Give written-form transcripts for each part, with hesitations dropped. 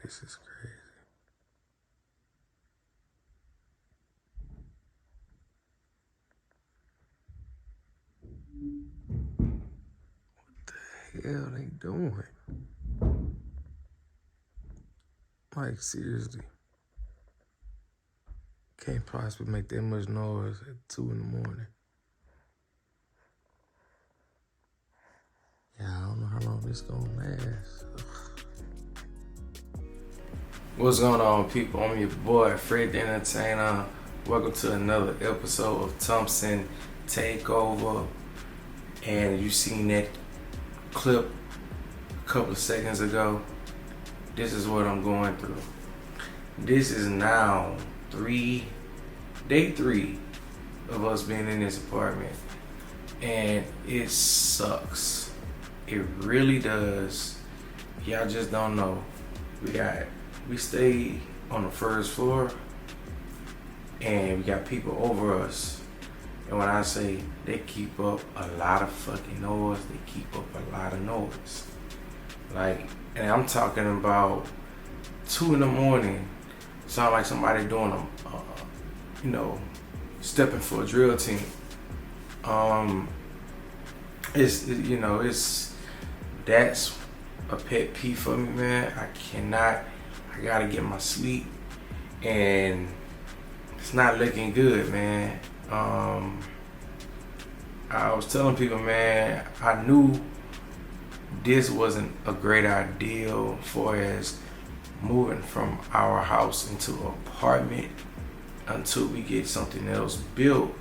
This is crazy. What the hell they doing? Like, seriously. Can't possibly make that much noise at 2 in the morning. Yeah, I don't know how long this gonna last. What's going on, people? I'm your boy, Fred the Entertainer. Welcome to another episode of Thompson Takeover. And you seen that clip a couple of seconds ago. This is what I'm going through. This is now day three of us being in this apartment. And it sucks. It really does. Y'all just don't know. We stay on the first floor and we got people over us. And when I say they keep up a lot of fucking noise, they keep up a lot of noise. Like, and I'm talking about 2 in the morning. Sound like somebody doing stepping for a drill team. That's a pet peeve for me, man. I gotta get my sleep, and it's not looking good, man. I was telling people, man, I knew this wasn't a great idea for as moving from our house into an apartment until we get something else built.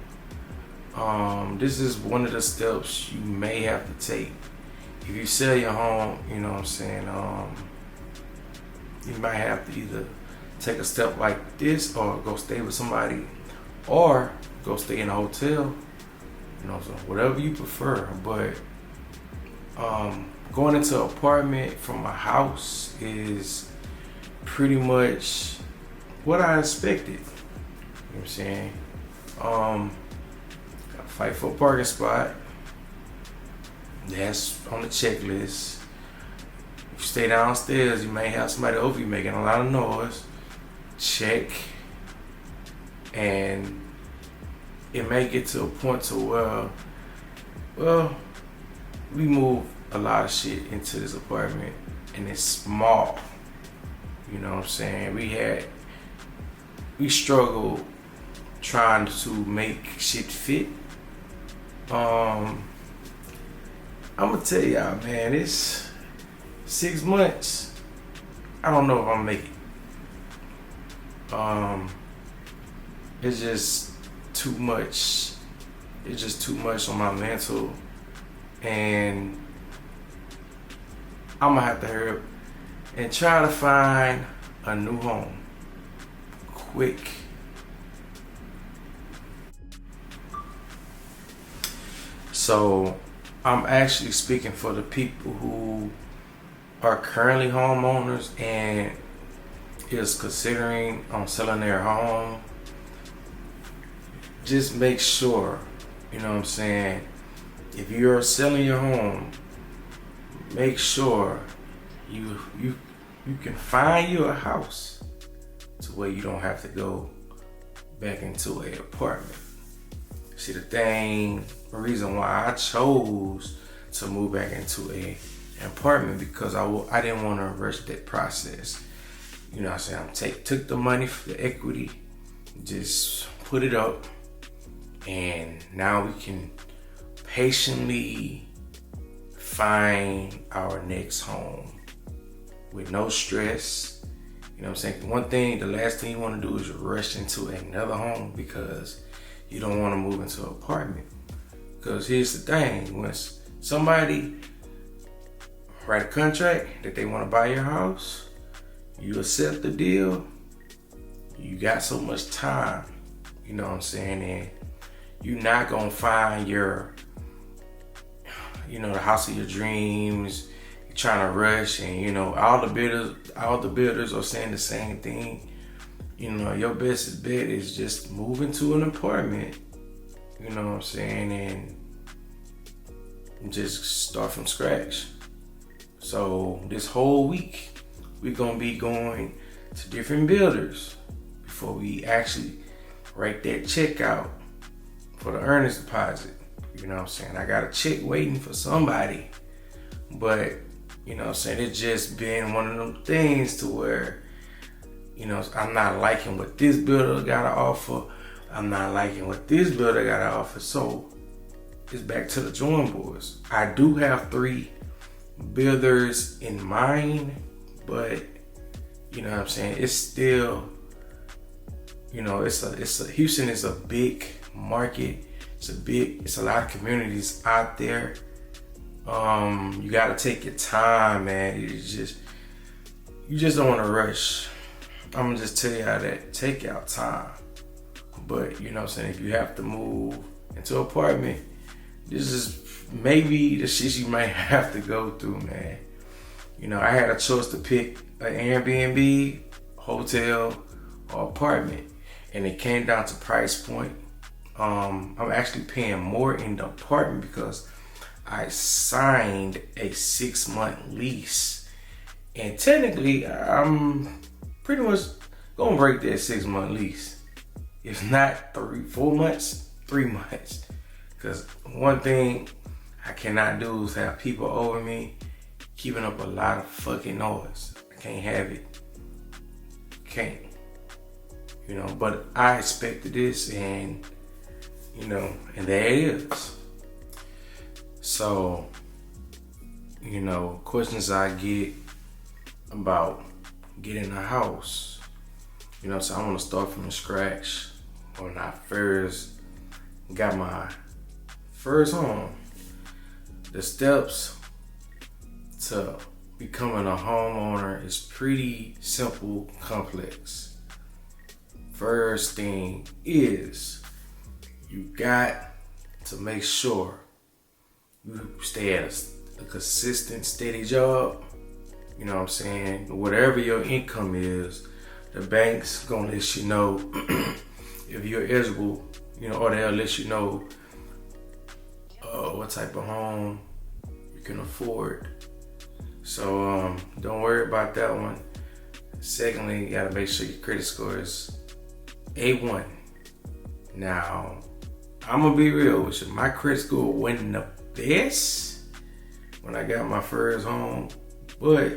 This is one of the steps you may have to take. If you sell your home, you know what I'm saying, you might have to either take a step like this or go stay with somebody or go stay in a hotel, so whatever you prefer. But going into an apartment from a house is pretty much what I expected. You know what I'm saying? Gotta fight for a parking spot. That's on the checklist. If you stay downstairs, you may have somebody over you making a lot of noise. Check. And it may get to a point to where, well, we move a lot of shit into this apartment and it's small. You know what I'm saying? We struggled trying to make shit fit. I'm gonna tell y'all, man, it's 6 months. I don't know if I'm gonna make it. It's just too much. It's just too much on my mental, and I'm gonna have to hurry up and try to find a new home quick. So I'm actually speaking for the people who are currently homeowners and is considering on selling their home. Just make sure, you know what I'm saying, if you're selling your home, make sure you can find you a house to where you don't have to go back into an apartment. See, the reason why I chose to move back into an apartment because I didn't want to rush that process. You know what I'm saying? I took the money for the equity, just put it up, and now we can patiently find our next home with no stress. You know what I'm saying? The last thing you want to do is rush into another home because you don't want to move into an apartment. Because here's the thing, when somebody write a contract that they want to buy your house, you accept the deal, you got so much time, you know what I'm saying, and you're not going to find the house of your dreams. You're trying to rush, and all the builders are saying the same thing. Your best bet is just moving to an apartment, you know what I'm saying, and just start from scratch. So this whole week, we're gonna be going to different builders before we actually write that check out for the earnest deposit. You know what I'm saying? I got a check waiting for somebody, but you know what I'm saying, it's just been one of them things to where, you know, I'm not liking what this builder got to offer. I'm not liking what this builder got to offer. So it's back to the drawing boards. I do have 3 builders in mind, but you know what I'm saying, it's still, you know, Houston is a big market. It's a lot of communities out there. You gotta take your time, man. You just don't want to rush. I'm gonna just tell you how that take your time. But you know what I'm saying, if you have to move into an apartment, this is maybe the shit you might have to go through, man. You know, I had a choice to pick an Airbnb, hotel, or apartment, and it came down to price point. I'm actually paying more in the apartment because I signed a 6-month lease, and technically I'm pretty much gonna break that 6-month lease. If not 4 months, 3 months. Because one thing I cannot do is have people over me keeping up a lot of fucking noise. I can't have it. Can't. You know, but I expected this, and you know, and there it is. So, you know, questions I get about getting a house. You know, so I want to start from scratch. When I first got my first home, the steps to becoming a homeowner is pretty simple, complex. First thing is, you got to make sure you stay at a consistent, steady job. You know what I'm saying? Whatever your income is, the bank's gonna let you know if you're eligible, you know, or they'll let you know what type of home you can afford. So don't worry about that one. Secondly, you gotta make sure your credit score is A1. Now, I'm gonna be real with you. My credit score wasn't the best when I got my first home, but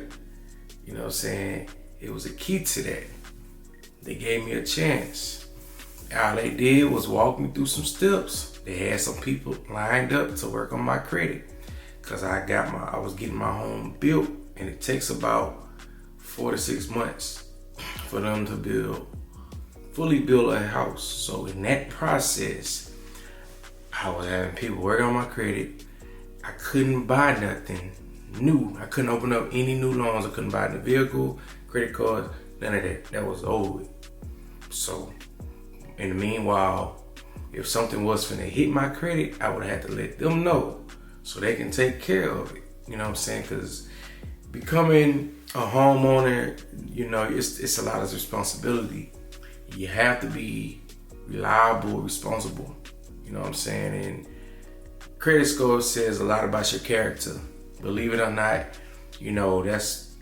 you know what I'm saying, it was a key to that. They gave me a chance. All they did was walk me through some steps. They had some people lined up to work on my credit, cause I was getting my home built, and it takes about 4 to 6 months for them to fully build a house. So in that process, I was having people work on my credit. I couldn't buy nothing new. I couldn't open up any new loans. I couldn't buy the vehicle, credit cards, none of that. That was old. So in the meanwhile, if something was finna hit my credit, I would have to let them know so they can take care of it. You know what I'm saying? Because becoming a homeowner, you know, it's a lot of responsibility. You have to be reliable, responsible. You know what I'm saying? And credit score says a lot about your character. Believe it or not, you know, that's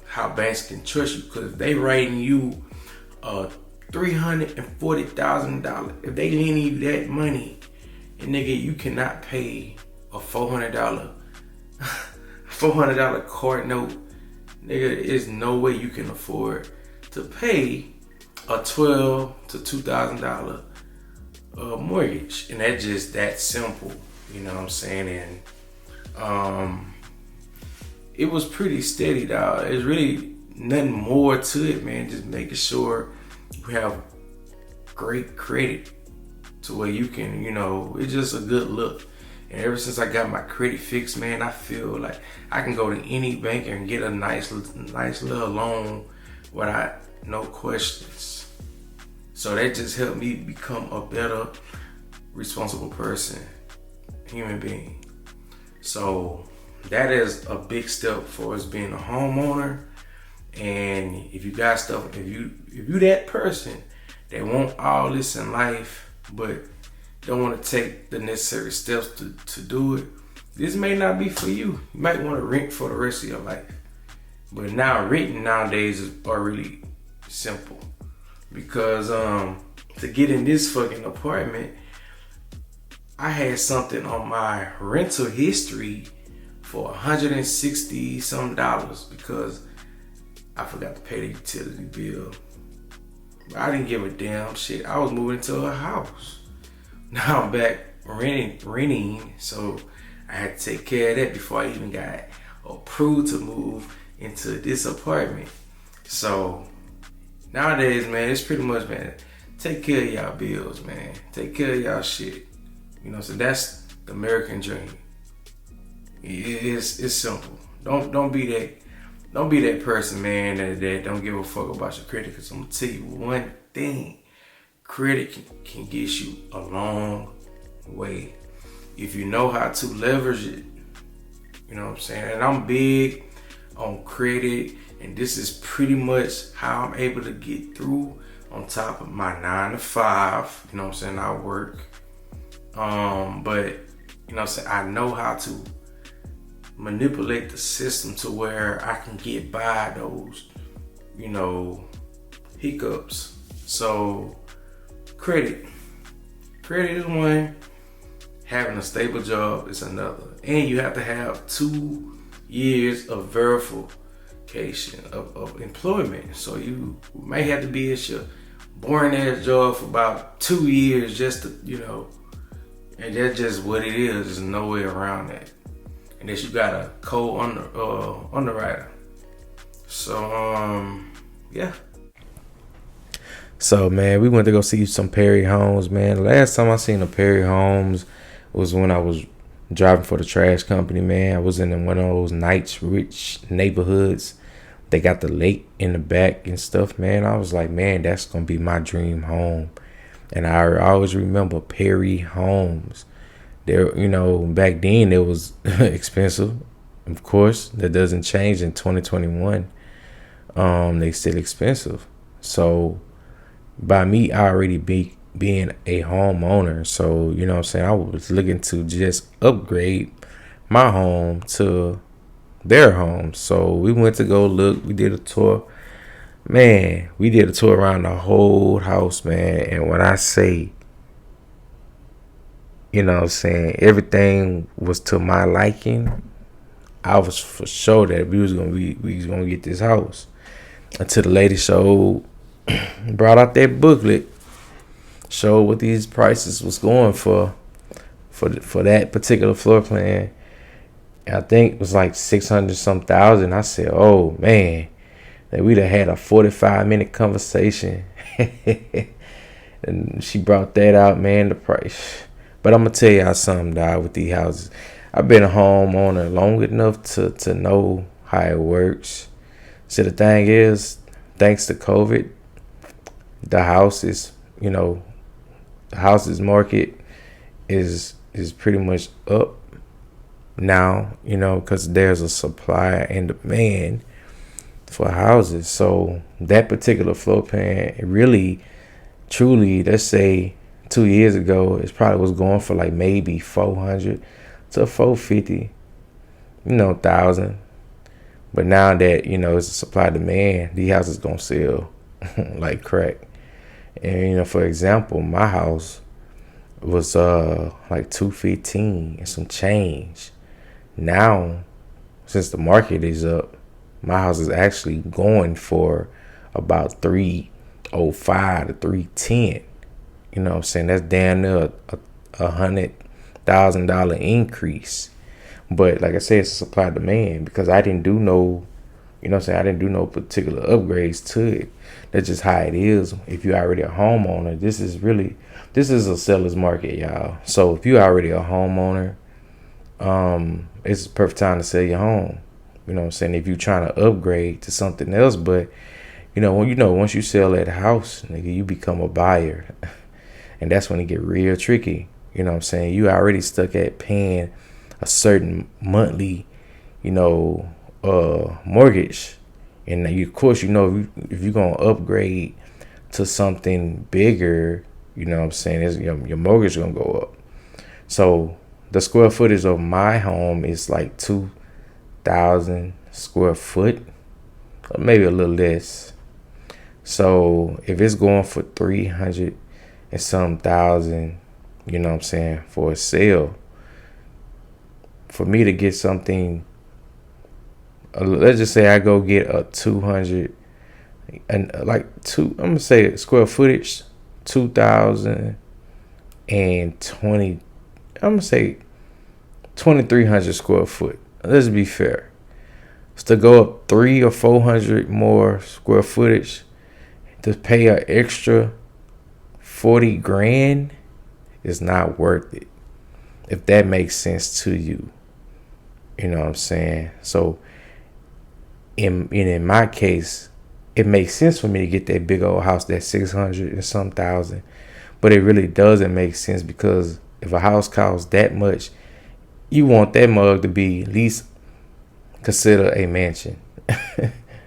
how banks can trust you. Because if they writing you $340,000, if they lend you that money, and nigga, you cannot pay a $400 card note, nigga, there's no way you can afford to pay a $1,200 to $2,000 mortgage. And that's just that simple, you know what I'm saying? And it was pretty steady, dog. There's really nothing more to it, man. Just making sure you have great credit to where you can, you know, it's just a good look. And ever since I got my credit fixed, man, I feel like I can go to any bank and get a nice little loan without no questions. So that just helped me become a better, responsible person, human being. So that is a big step for us being a homeowner. And if you got stuff, if you that person that want all this in life, but don't want to take the necessary steps to do it, this may not be for you. You might want to rent for the rest of your life. But now written nowadays are really simple because to get in this fucking apartment, I had something on my rental history for $160 some because I forgot to pay the utility bill. But I didn't give a damn shit. I was moving to a house. Now I'm back renting, so I had to take care of that before I even got approved to move into this apartment. So nowadays, man, it's pretty much, man, take care of y'all bills, man. Take care of y'all shit. You know, so that's the American dream. It's simple. Don't be that person, man, that don't give a fuck about your credit. Cause I'm gonna tell you one thing: credit can get you a long way if you know how to leverage it. You know what I'm saying? And I'm big on credit, and this is pretty much how I'm able to get through on top of my 9 to 5. You know what I'm saying? I work. But you know what I'm saying, I know how to manipulate the system to where I can get by those, you know, hiccups. So credit is one, having a stable job is another. And you have to have 2 years of verification of employment. So you may have to be at your boring ass job for about 2 years just to, you know, and that's just what it is. There's no way around that. And then you got a underwriter. So yeah. So man, we went to go see some Perry Homes, man. The last time I seen a Perry Homes was when I was driving for the trash company, man. I was in one of those nice, rich neighborhoods. They got the lake in the back and stuff, man. I was like, man, that's gonna be my dream home. And I always remember Perry Homes. There, you know, back then it was expensive. Of course, that doesn't change in 2021. They still expensive. So by me already being a homeowner, so you know what I'm saying, I was looking to just upgrade my home to their home. So we went to go look. We did a tour. Man, we did a tour around the whole house, man. And when I say, you know what I'm saying, everything was to my liking, I was for sure that we was gonna get this house. Until the lady brought out that booklet, showed what these prices was going for that particular floor plan. And I think it was like 600 some thousand. I said, oh man, that we'd have had a 45-minute conversation. And she brought that out, man, the price. But I'm gonna tell y'all something, dog, with these houses. I've been a homeowner long enough to know how it works. So the thing is, thanks to COVID, the houses, you know, the houses market is pretty much up now, you know, because there's a supply and demand for houses. So that particular floor plan, it really, truly, let's say 2 years ago, it probably was going for like maybe 400 to 450, you know, thousand. But now that, you know, it's a supply demand, these houses gonna sell like crack. And, you know, for example, my house was like 215 and some change. Now, since the market is up, my house is actually going for about 305 to 310. You know what I'm saying? That's damn near a $100,000 increase. But like I said, it's supply demand, because I didn't do no, you know what I'm saying, I didn't do no particular upgrades to it. That's just how it is. If you're already a homeowner, this is a seller's market, y'all. So if you're already a homeowner, it's the perfect time to sell your home. You know what I'm saying? If you're trying to upgrade to something else, but once you sell that house, nigga, you become a buyer. And that's when it get real tricky. You know what I'm saying? You already stuck at paying a certain monthly, mortgage. And of course, if you're going to upgrade to something bigger, you know what I'm saying, your mortgage is going to go up. So the square footage of my home is like 2,000 square foot. or maybe a little less. So if it's going for 300 and some thousand, you know what I'm saying, for a sale, for me to get something, let's just say I go get a 200 and I'm gonna say square footage, 2020. I'm gonna say 2,300 square foot. Let's be fair. To go up 300 or 400 more square footage to pay an extra 40 grand is not worth it. If that makes sense to you, you know what I'm saying. So in my case, it makes sense for me to get that big old house, that 600 and some thousand, but it really doesn't make sense, because if a house costs that much, you want that mug to be at least consider a mansion.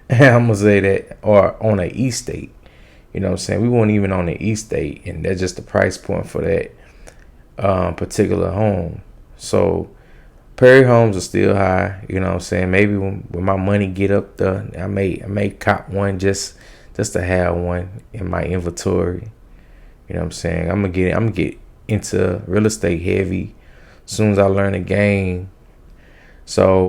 I'm gonna say that, or on an estate. You know what I'm saying? We weren't even on the estate, and that's just the price point for that particular home. So Prairie homes are still high. You know what I'm saying? Maybe when my money get up there, I may cop one just to have one in my inventory. You know what I'm saying? I'm gonna get into real estate heavy as soon as I learn the game. So